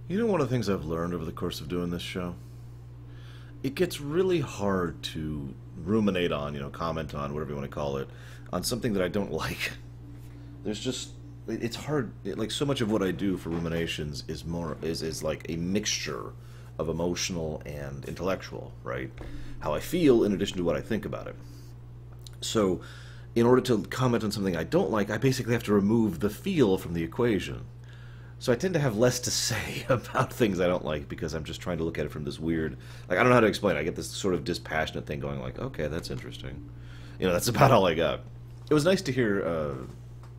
You know, one of the things I've learned over the course of doing this show? It gets really hard to ruminate on, comment on, whatever you want to call it, on something that I don't like. There's just, it's hard, like so much of what I do for ruminations is like a mixture of emotional and intellectual, right? How I feel in addition to what I think about it. So, in order to comment on something I don't like, I basically have to remove the feel from the equation. So I tend to have less to say about things I don't like because I'm just trying to look at it from this weird, like, I don't know how to explain it. I get this sort of dispassionate thing going like, okay, that's interesting. That's about all I got. It was nice to hear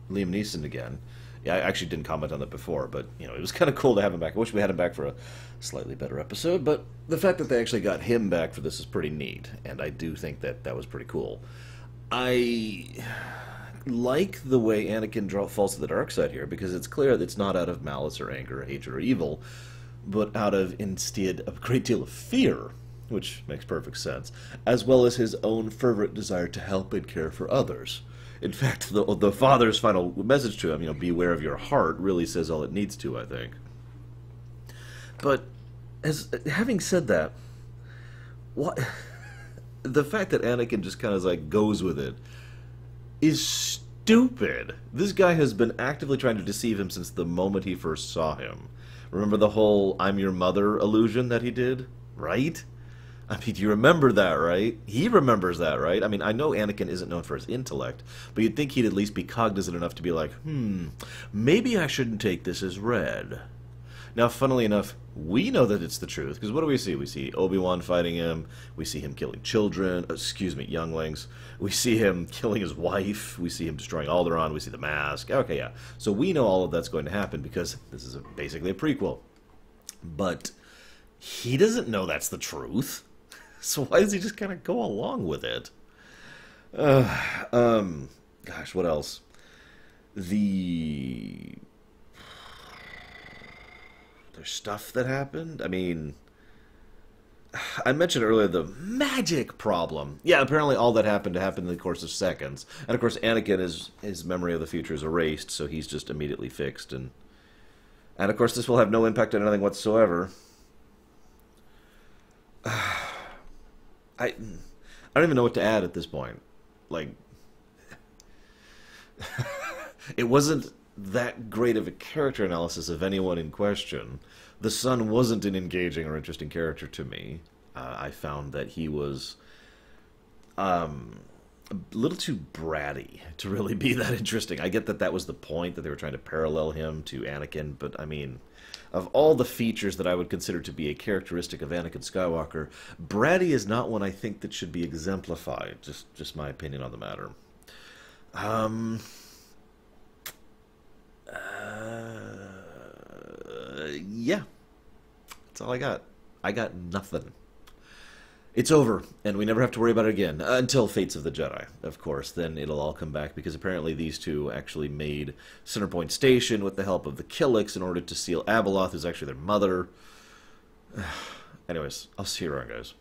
Liam Neeson again. Yeah, I actually didn't comment on that before, but, it was kind of cool to have him back. I wish we had him back for a slightly better episode, but the fact that they actually got him back for this is pretty neat, and I do think that that was pretty cool. I like the way Anakin falls to the dark side here, because it's clear that it's not out of malice or anger or hatred or evil, but out of, instead, a great deal of fear, which makes perfect sense, as well as his own fervent desire to help and care for others. In fact, the father's final message to him, beware of your heart, really says all it needs to, I think. But, having said that, what the fact that Anakin just kind of like goes with it is stupid. This guy has been actively trying to deceive him since the moment he first saw him. Remember the whole "I'm your mother" illusion that he did? Right? I mean, do you remember that, right? He remembers that, right? I mean, I know Anakin isn't known for his intellect, but you'd think he'd at least be cognizant enough to be like, maybe I shouldn't take this as read. Now, funnily enough, we know that it's the truth, because what do we see? We see Obi-Wan fighting him, we see him killing children, younglings, we see him killing his wife, we see him destroying Alderaan, we see the mask, okay, yeah. So we know all of that's going to happen, because this is basically a prequel. But he doesn't know that's the truth, so why does he just kind of go along with it? Gosh, what else? There's stuff that happened. I mean, I mentioned earlier the magic problem. Yeah, apparently all that happened in the course of seconds. And of course, Anakin, his memory of the future is erased, so he's just immediately fixed. And of course, this will have no impact on anything whatsoever. I don't even know what to add at this point. Like, it wasn't that great of a character analysis of anyone in question. The son wasn't an engaging or interesting character to me. I found that he was a little too bratty to really be that interesting. I get that that was the point, that they were trying to parallel him to Anakin, but I mean, of all the features that I would consider to be a characteristic of Anakin Skywalker, bratty is not one I think that should be exemplified. Just my opinion on the matter. Yeah. That's all I got. I got nothing. It's over, and we never have to worry about it again. Until Fates of the Jedi, of course. Then it'll all come back, because apparently these two actually made Centerpoint Station with the help of the Killiks in order to seal Abeloth, who's actually their mother. Anyways, I'll see you around, guys.